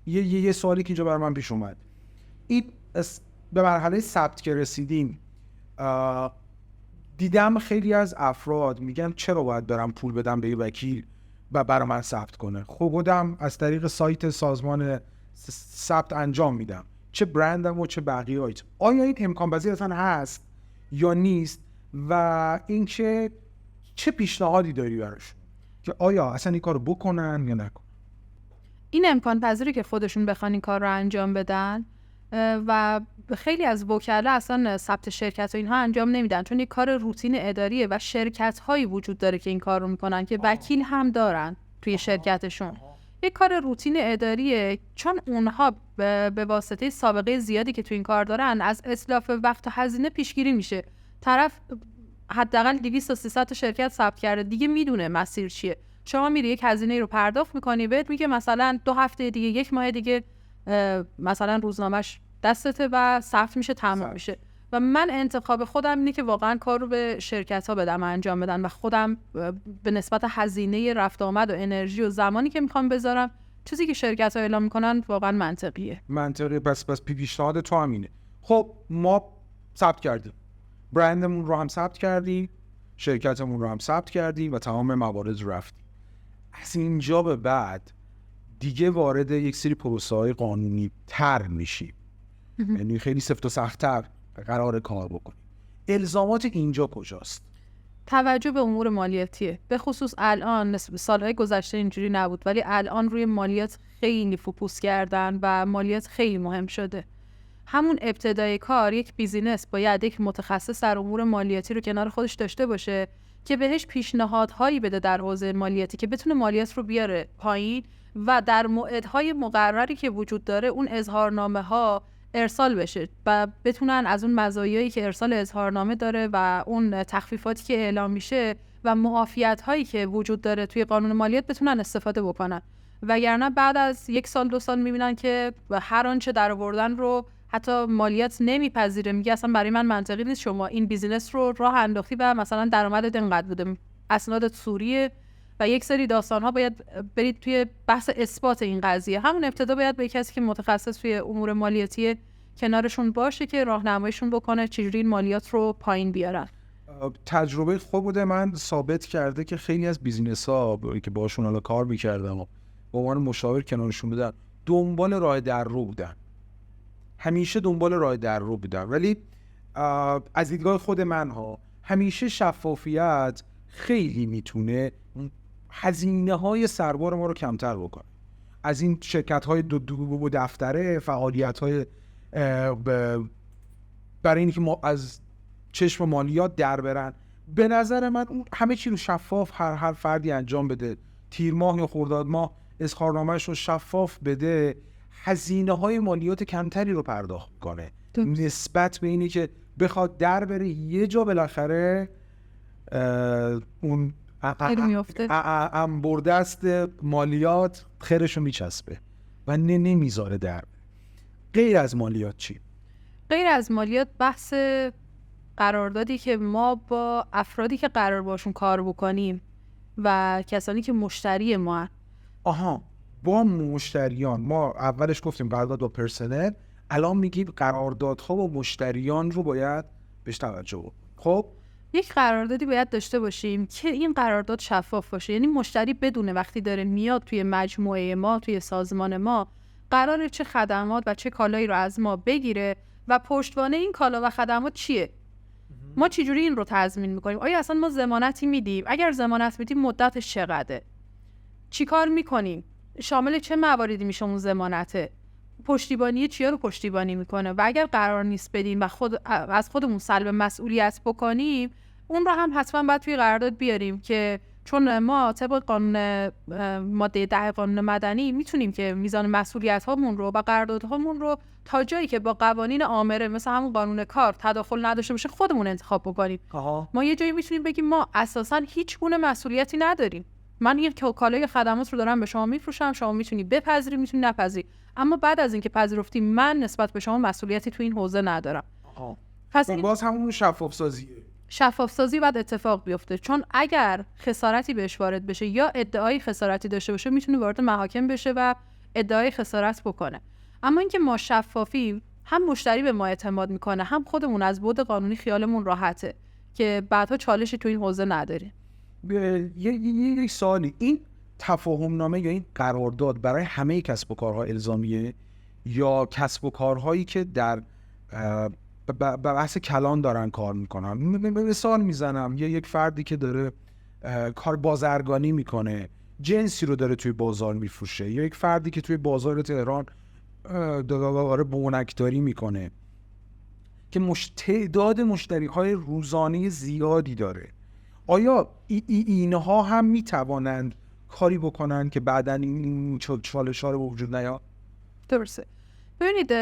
یه سوالی که اینجا برای من پیش اومد، این به مرحله ثبت که رسیدیم، دیدم خیلی از افراد میگن چرا باید برم پول بدم به یه وکیل و برای من ثبت کنه؟ خب خودم از طریق سایت سازمان ثبت انجام میدم، چه برندم و چه بقیه آیتم. آیا این امکان پذیر اصلا هست یا نیست؟ و اینکه چه پیشنهادی داری براش که آیا اصلا این کارو بکنن یا نکنن؟ این امکان پذیری که خودشون بخوان این کار رو انجام بدن و خیلی از وکلا اصلا ثبت شرکت و اینها انجام نمیدن، چون یک کار روتین اداریه و شرکت هایی وجود داره که این کار رو میکنن که وکیل هم دارن توی شرکتشون. یک کار روتین اداریه، چون اونها به واسطه سابقه زیادی که توی این کار دارن از اتلاف وقت و هزینه پیشگیری میشه. طرف حداقل 200 تا 300 تا شرکت ثبت کرده، دیگه میدونه مسیر چیه. شما میری یک هزینه رو پرداخت میکنی، بهت میگه مثلا 2 هفته دیگه، 1 ماه دیگه مثلا روزنامه‌اش دستته و ثبت میشه، تمام میشه. و من انتخاب خودم اینه که واقعا کار رو به شرکت‌ها بدم انجام بدن و خودم به نسبت هزینه رفت آمد و انرژی و زمانی که میخوام بذارم، چیزی که شرکت‌ها اعلام میکنن واقعا منطقیه. پس پیشنهاد تو همینه. خب ما ثبت کردیم، برندمون رو هم ثبت کردیم، شرکتمون رو هم ثبت کردیم و تمام موارد رفتیم. از اینجا به بعد دیگه وارد یک سری پروسه‌های قانونی تر میشیم، یعنی خیلی سفت و سخت‌تر قرار کار بکنیم. الزامات اینجا کجاست؟ توجه به امور مالیاتیه. به خصوص الان، سالهای گذشته اینجوری نبود، ولی الان روی مالیات خیلی فوکوس کردن و مالیات خیلی مهم شده. همون ابتدای کار یک بیزینس باید یک متخصص در امور مالیاتی رو کنار خودش داشته باشه که بهش پیشنهادهایی بده در حوزه مالیاتی که بتونه مالیات رو بیاره پایین و در موعدهای مقرری که وجود داره اون اظهارنامه‌ها ارسال بشه و بتونن از اون مزایایی که ارسال اظهارنامه داره و اون تخفیفاتی که اعلام میشه و معافیت‌هایی که وجود داره توی قانون مالیات بتونن استفاده بکنن. وگرنه بعد از 1 سال 2 سال میبینن که هر آنچه در آوردن رو حتی مالیات نمیپذیره، میگه اصلا برای من منطقی نیست، شما این بیزینس رو راه انداختی و مثلا درآمدت اینقدر بوده، اسنادت سوریه و یک سری داستان‌ها باید برید توی بحث اثبات این قضیه. همون ابتدا باید به کسی که متخصص توی امور مالیاتی کنارشون باشه که راهنماییشون بکنه چجوری این مالیات رو پایین بیارن. تجربه خود من ثابت کرده که خیلی از بیزینس‌ها که باشون حالا کار می‌کردم و به عنوان مشاور کنارشون بودن، دنبال راه در رو بودن، همیشه دنبال راه در رو بودن. ولی از دیدگاه خود من همیشه شفافیت خیلی میتونه هزینه‌های سربار ما رو کمتر بکنه. از این شرکت‌های دو دفتره، فعالیت‌های برای اینکه ما از چشم مالیات در برن، به نظر من همه چی رو شفاف هر فردی انجام بده، تیر ماه یا خرداد ماه اظهارنامه‌اش رو شفاف بده، هزینه‌های مالیات کمتری رو پرداخت کنه نسبت به اینی که بخواد در بره یه جا بالاخره اون انبرده است مالیات خیرشو میچسبه و نمیذاره در. غیر از مالیات چی؟ غیر از مالیات بحث قراردادی که ما با افرادی که قرار باشون کار بکنیم و کسانی که مشتری ما با مشتریان، ما اولش گفتیم قرارداد با پرسنل، الان میگیم قراردادها با مشتریان رو باید بهش توجه بکنیم. خب یک قراردادی باید داشته باشیم که این قرارداد شفاف باشه، یعنی مشتری بدونه وقتی داره میاد توی مجموعه ما، توی سازمان ما، قراره چه خدمات و چه کالایی رو از ما بگیره و پشتوانه این کالا و خدمات چیه. ما چجوری این رو تضمین میکنیم؟ آیا اصلا ما ضمانتی میدیم؟ اگر ضمانت میدیم مدتش چقدره؟ چی کار میکنیم؟ شامل چه مواردی میشه اون ضمانته؟ پشتیبانی چیا رو پشتیبانی میکنه؟ و اگر قرار نیست بدیم و از خودمون سلب مسئولیت بکنیم، اون رو هم حتما باید توی قرارداد بیاریم که چون ما طبق قانون ماده 10 قانون مدنی میتونیم که میزان مسئولیت هامون رو و قراردادهامون رو تا جایی که با قوانین آمره مثل همون قانون کار تداخل نداشته باشه خودمون انتخاب بکنیم. ما یه جایی میتونیم بگیم ما اساساً هیچ گونه مسئولیتی نداریم، من یک کالای خدمات رو دارم به شما میفروشم، شما میتونی بپذیری میتونی نپذیری، اما بعد از اینکه پذیرفتی من نسبت به شما مسئولیتی تو این حوزه ندارم. پس باز همون شفاف سازی باید اتفاق بیفته، چون اگر خسارتی بهش وارد بشه یا ادعای خسارتی داشته باشه میتونه وارد محاکم بشه و ادعای خسارت بکنه. اما اینکه ما شفافیم، هم مشتری به ما اعتماد میکنه، هم خودمون از بعد قانونی خیالمون راحته که بعدها چالشی تو این حوزه نداریم. یک سوالی، این تفاهم نامه یا این قرارداد برای همه کسب و کارها الزامیه یا کسب و کارهایی که در بحث کلان دارن کار میکنن؟ مثال میزنم، یک فردی که داره کار بازرگانی میکنه، جنسی رو داره توی بازار میفروشه، یا یک فردی که توی بازار تهران داره بونکداری میکنه که تعداد مشتری های روزانه زیادی داره، آیا اینها هم میتوانند کاری بکنن که بعداً این چالش ها رو وجود نیاد؟ درسته. ببینید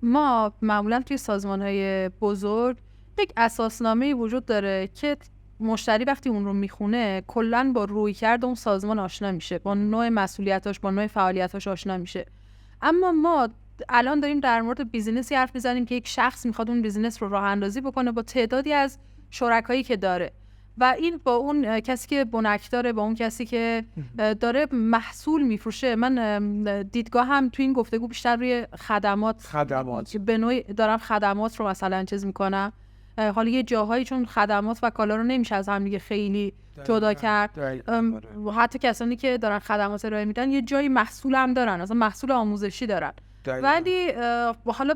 ما معمولا توی سازمان‌های بزرگ یک اساسنامه‌ای وجود داره که مشتری وقتی اون رو میخونه کلاً با رویکرد اون سازمان آشنا میشه، با نوع مسئولیتاش، با نوع فعالیتاش آشنا میشه. اما ما الان داریم در مورد بیزینسی حرف میزنیم که یک شخص میخواد اون بیزینس رو راه اندازی بکنه با تعدادی از شرکایی که داره و این با اون کسی که بنک داره، با اون کسی که داره محصول میفروشه. من دیدگاه هم تو این گفتگو بیشتر روی خدمات به نوعی دارم خدمات رو مثلا چیز میکنم. حالا یه جاهایی چون خدمات و کالا رو نمیشه از هم دیگه خیلی جدا کرد، حتی کسانی که دارن خدمات ارائه میدن یه جایی محصول هم دارن، مثلا محصول آموزشی دارن. ولی حالا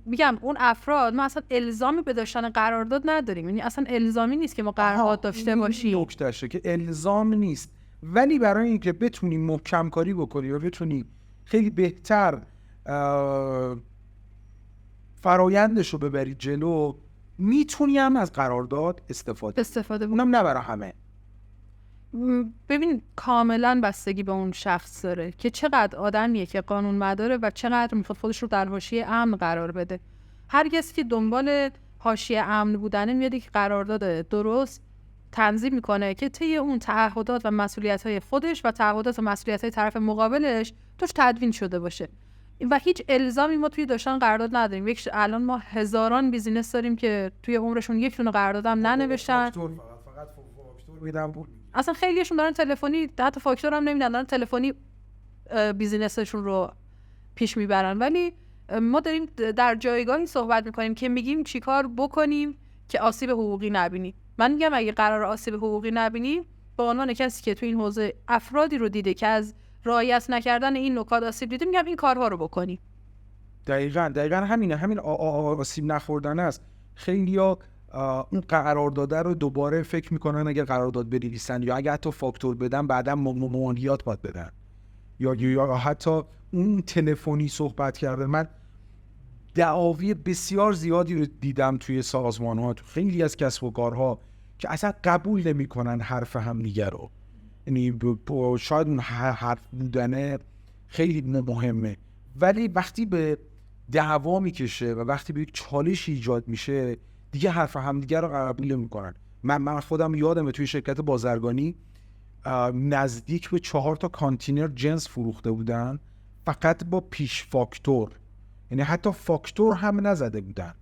میگم اون افراد ما اصلا الزامی به داشتن قرارداد نداریم، یعنی اصلا الزامی نیست که ما قرارداد داشته باشیم. نکتهشه که الزام نیست، ولی برای اینکه بتونی محکم کاری بکنی و بتونی خیلی بهتر فرایندش رو ببری جلو، میتونی هم از قرارداد استفاده اونم نه برای همه. ببین کاملا بستگی به اون شخص داره که چقدر آدمیه که قانون مداره و چقدر میخواد خودش رو در حاشیه امن قرار بده. هر کسی که دنبال حاشیه امن بودنه میاد یک قرارداد درست تنظیم میکنه که طی اون تعهدات و مسئولیت‌های خودش و تعهدات و مسئولیت‌های طرف مقابلش توش تدوین شده باشه و هیچ الزامی ما توی داشتن قرارداد نداریم. الان ما هزاران بیزینس داریم که توی عمرشون یک دونه قرارداد هم ننوشتن، فقط فاکتور میدن. اصلا خیلیشون دارن تلفنی، حتی فاکتور هم نمیدن، دارن تلفنی بیزینسشون رو پیش میبرن. ولی ما داریم در جایگاهی صحبت میکنیم که میگیم چیکار بکنیم که آسیب حقوقی نبینیم. من میگم اگه قرار آسیب حقوقی نبینیم، به عنوان کسی که تو این حوزه افرادی رو دیده که از رعایت نکردن این نکات آسیب دیده، میگم این کارها رو بکنیم. دقیقاً همینه، همین آسیب نخوردن است. خیلیا اون قرارداد رو دوباره فکر میکنن اگر قرارداد بنویسن یا اگر حتی فاکتور بدن بعدا مالیات باید بدن، یا حتی اون تلفنی صحبت کرده. من دعاوی بسیار زیادی رو دیدم توی سازمان‌ها، تو خیلی از کسب و کارها که اصلا قبول نمی‌کنن حرف همدیگه رو. یعنی شاید اون حرف بودنه خیلی مهمه، ولی وقتی به دعوا میکشه و وقتی به یک چالش ایجاد میشه دیگه حرف همدیگه رو قبول نمی‌کنن. من خودم یادمه توی شرکت بازرگانی نزدیک به 4 کانتینر جنس فروخته بودن فقط با پیش فاکتور، یعنی حتی فاکتور هم نزده بودن،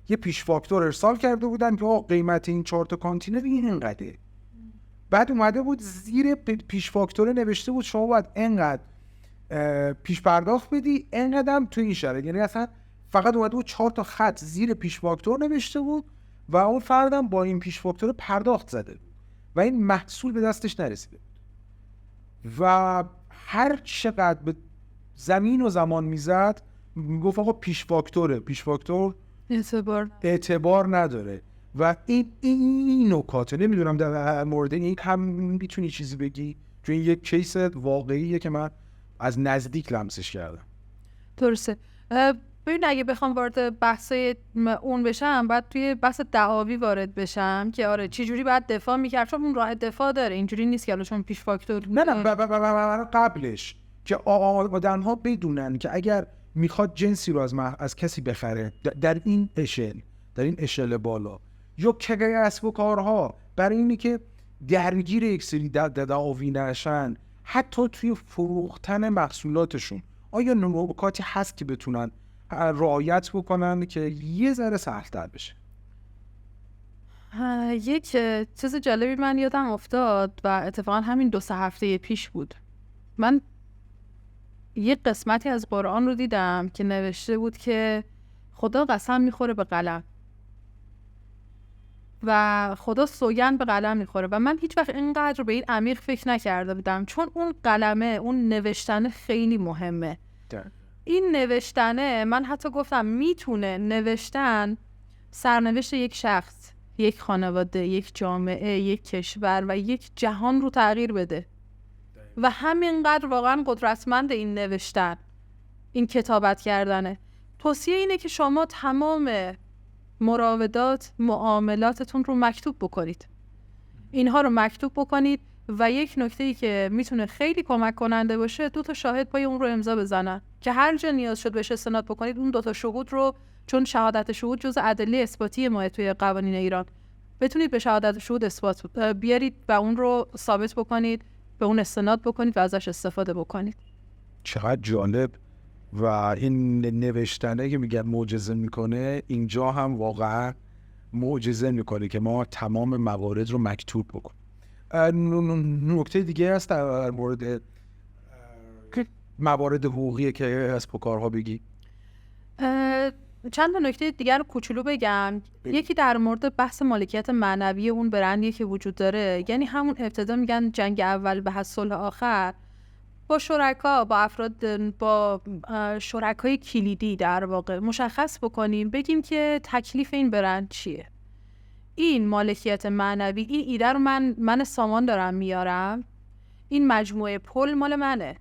یه پیش فاکتور ارسال کرده بودن که قیمت این 4 کانتینر اینقدره. بعد اومده بود زیر پیش فاکتور نوشته بود شما باید اینقدر پیش پرداخت بدی، اینقدر تو این شرایط. یعنی اصلا فقط اومده بود 4 خط زیر پیش فاکتور نوشته بود و اون فردم با این پیش فاکتور پرداخت زده بود و این محصول به دستش نرسیده بود. و هر چقدر به زمین و زمان میزد میگفت آقا پیش فاکتور اعتبار نداره. و این نکاته نمیدونم در مورد این هم میتونی چیزی بگی؟ چون این یک کیس واقعیه که من از نزدیک لمسش کردم. درسته. ببین اگه بخوام وارد بحث اون بشم بعد توی بحث دعاوی وارد بشم که آره چه جوری باید دفاع میکرد، چون اون راه دفاع داره، اینجوری نیست که الان چون پیش فاکتور نه قبلش که آدم‌ها بدونن که اگر میخواد جنسی رو از کسی بخره در این اشل بالا، یا که کسب و کارها برای اینی که درگیر یک سری دعاوی نشن حتی توی فروختن محصولاتشون، آیا نکاتی هست که بتونن رعایت بکنن که یه ذره سخت‌تر بشه؟ یک چیز جالبی من یادم افتاد و اتفاقا همین 2-3 هفته پیش بود. من یه قسمتی از قرآن رو دیدم که نوشته بود که خدا قسم میخوره به قلم و خدا سوگند به قلم میخوره و من هیچ وقت اینقدر به این عمیق فکر نکرده بودم، چون اون قلمه، اون نوشتن خیلی مهمه. این نوشتنه، من حتی گفتم میتونه نوشتن سرنوشت یک شخص، یک خانواده، یک جامعه، یک کشور و یک جهان رو تغییر بده و همینقدر واقعا قدرتمند این نوشتن، این کتابت کردنه. توصیه اینه که شما تمام مراودات، معاملاتتون رو مکتوب بکنید. اینها رو مکتوب بکنید و یک نکته‌ای که میتونه خیلی کمک کننده باشه، 2 تا شاهد پای اون رو امضا بزنن که هر جا نیاز شد بهش استناد بکنید اون 2 تا شهود رو، چون شهادت شهود جزء ادله اثباتی ما توی قوانین ایران، بتونید به شهادت شهود اثبات بیارید و اون رو ثابت بکنید، به اون استناد بکنید و ازش استفاده بکنید. چقدر جالب. و این نوشتنه که میگن معجزه میکنه، اینجا هم واقعا معجزه میکنه که ما تمام موارد رو مکتوب بکنیم. نکته دیگه هست در مورد موارد حقوقی که از کارها بگی؟ چند تا نکته دیگر رو کوچولو بگم. یکی در مورد بحث مالکیت معنوی اون برندی که وجود داره، یعنی همون ابتدا میگن جنگ اول به صلح آخر، با شرکا، با افراد، با شرکای کلیدی در واقع مشخص بکنیم، بگیم که تکلیف این برند چیه. این مالکیت معنوی، این ایده رو من سامان دارم میارم، این مجموعه پل مال منه،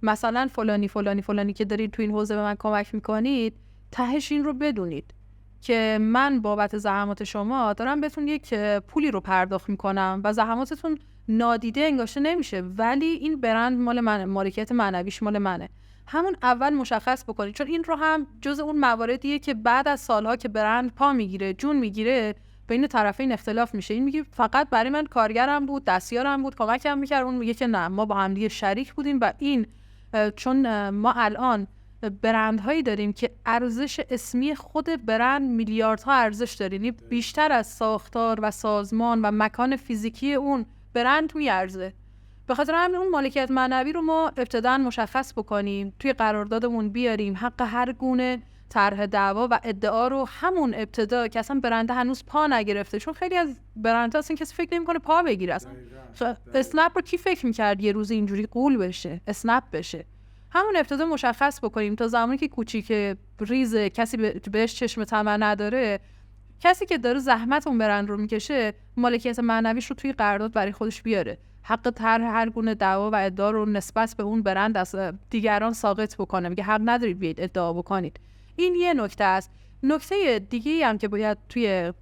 مثلا فلانی فلانی فلانی که دارید تو این حوزه به من کمک میکنید، تهش این رو بدونید که من بابت زحمات شما دارم بهتون یک پولی رو پرداخت میکنم و زحماتتون نادیده انگاشته نمیشه، ولی این برند مال منه، مالکیت معنویش مال منه. همون اول مشخص بکنید، چون این رو هم جز اون مواردیه که بعد از سالها که برند پا میگیره، جون میگیره، بین طرفین اختلاف میشه. این میگه فقط برای من کارگرم بود، دستیارم بود، کمکم میکرد، اون میگه که نه، ما با هم دیگه شریک بودیم و این، چون ما الان برندهایی داریم که ارزش اسمی خود برند میلیاردها ارزش داره، یعنی بیشتر از ساختار و سازمان و مکان فیزیکی اون برند میارزه. به خاطر همین اون مالکیت معنوی رو ما ابتداً مشخص بکنیم، توی قراردادمون بیاریم، حق هر گونه طرح دعوا و ادعا رو همون ابتدا که اصلا برنده هنوز پا نگرفته، چون خیلی از برندها اصلا کسی فکر نمی‌کنه پا بگیره. اصلا اسنپ رو کی فکر می‌کرد یه روز اینجوری قول بشه، اسنپ بشه؟ همون ابتدا مشخص بکنیم تا زمانی که کوچیک ریزه، کسی بهش چشم طمع نداره، کسی که داره زحمت اون برند رو میکشه، مالکیت معنویش رو توی قرارداد برای خودش بیاره، حق طرح هر گونه دعوا و ادعا رو نسبت به اون برند از دیگران ساقط بکنه، میگه حق ندارید بیاید ادعا بکنید. این یه نکته است. نکته دیگه‌ای هم که باید توی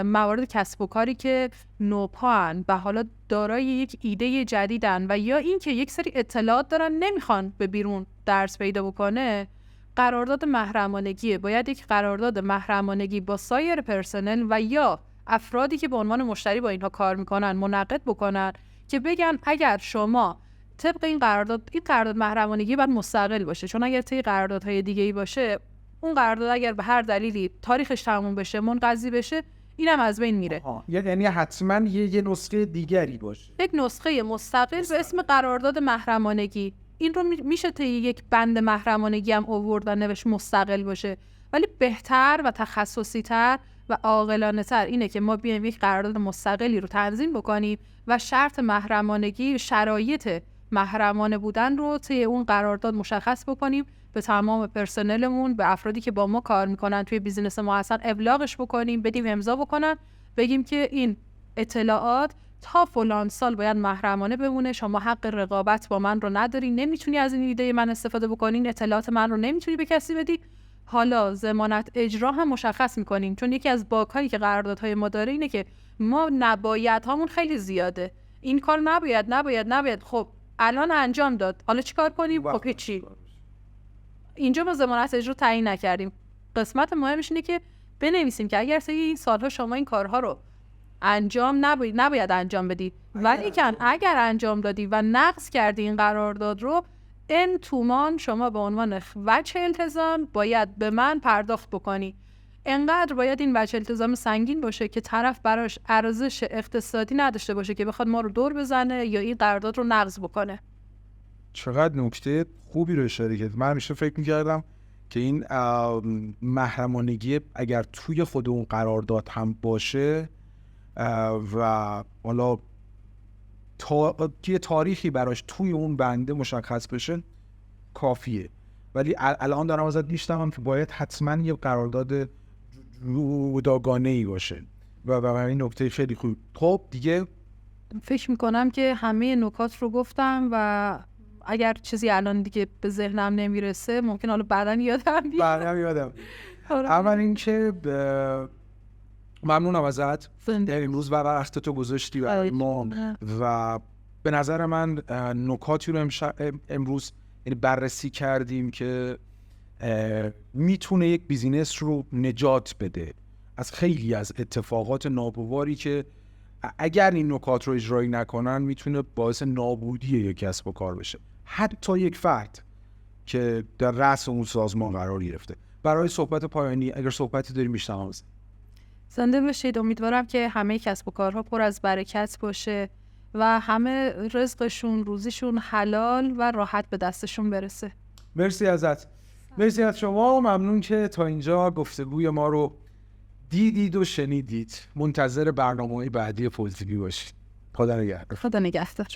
موارد کسب و کاری که نوپان و حالا دارای یک ایده جدیدن و یا این که یک سری اطلاعات دارن نمیخوان به بیرون درس پیدا بکنه، قرارداد محرمانگیه. باید یک قرارداد محرمانگی با سایر پرسنل و یا افرادی که به عنوان مشتری با اینها کار میکنن منعقد بکنن که بگن اگر شما طبق این قرارداد محرمانگی باید مستقل باشه، چون اگر طی قراردادهای دیگه‌ای باشه، اون قرارداد اگر به هر دلیلی تاریخش تموم بشه، منقضی بشه، اینم از بین میره. یعنی حتما یه نسخه دیگری باشه، یک نسخه مستقل به اسم قرارداد محرمانگی. این رو میشه طی یک بند محرمانگی هم آورد و نوشت مستقل باشه، ولی بهتر و تخصصی تر و عاقلانه تر اینه که ما بیایم یک قرارداد مستقلی رو تنظیم بکنیم و شرط محرمانگی، شرایط محرمانه بودن رو طی اون قرارداد مشخص بکنیم، به تمام پرسنلمون، به افرادی که با ما کار میکنن توی بیزینس ما هستن ابلاغش بکنیم، بدیم امضا بکنن، بگیم که این اطلاعات تا فلان سال باید محرمانه بمونه، شما حق رقابت با من رو نداری، نمیتونی از این ایده من استفاده بکنی، این اطلاعات من رو نمیتونی به کسی بدی. حالا ضمانت اجرا هم مشخص میکنیم، چون یکی از باگ‌هایی که قراردادهای ما داره اینه که ما نباید هامون خیلی زیاده. این کار نباید. خب الان انجام داد، حالا چیکار کنیم؟ خب چی؟ اینجا ما ضمانت اجرا تعیین نکردیم. قسمت مهمش اینه که بنویسیم که اگر طی این سالها شما این کارها رو انجام نباید انجام بدی، ولی اگر انجام دادی و نقض کردی این قرارداد رو، این تومان شما به عنوان وجه التزام باید به من پرداخت بکنی. انقدر باید این وجه التزام سنگین باشه که طرف براش ارزش اقتصادی نداشته باشه که بخواد ما رو دور بزنه یا این قرارداد رو نقض بکنه. چقدر نکته خوبی رو اشاره کرد. من همیشه فکر می‌کردم که این محرمانگی اگر توی خود اون قرارداد هم باشه و حالا تاریخی براش توی اون بنده مشخص بشه کافیه، ولی الان دارم ازت میشنوم که باید حتما یه قرارداد جداگانه‌ای باشه و این نکته خیلی خوب. خب دیگه فکر میکنم که همه نکات رو گفتم و اگر چیزی الان دیگه به ذهنم نمیرسه ممکن حالا بعداً یادم بیاد. یادم. اول اینکه ممنونم ازت امروز وقت تو گذاشتی برای ما و به نظر من نکاتی رو امروز یعنی بررسی کردیم که میتونه یک بیزینس رو نجات بده از خیلی از اتفاقات ناگواری که اگر این نکات رو اجرایی نکنن میتونه باعث نابودی یک کسب و کار بشه، حتی یک فرد که در رأس اون سازمان قرار گرفته. برای صحبت پایانی اگر صحبتی داریم میشنوم. زنده باشید. امیدوارم که همه کسب و کارها پر از برکت باشه و همه رزقشون روزیشون حلال و راحت به دستشون برسه. مرسی ازت. مرسی از شما. ممنون که تا اینجا گفتگوی ما رو دیدید و شنیدید. منتظر برنامه‌های بعدی فولتیوی باشید. خدا نگهدار. خدا نگهدار.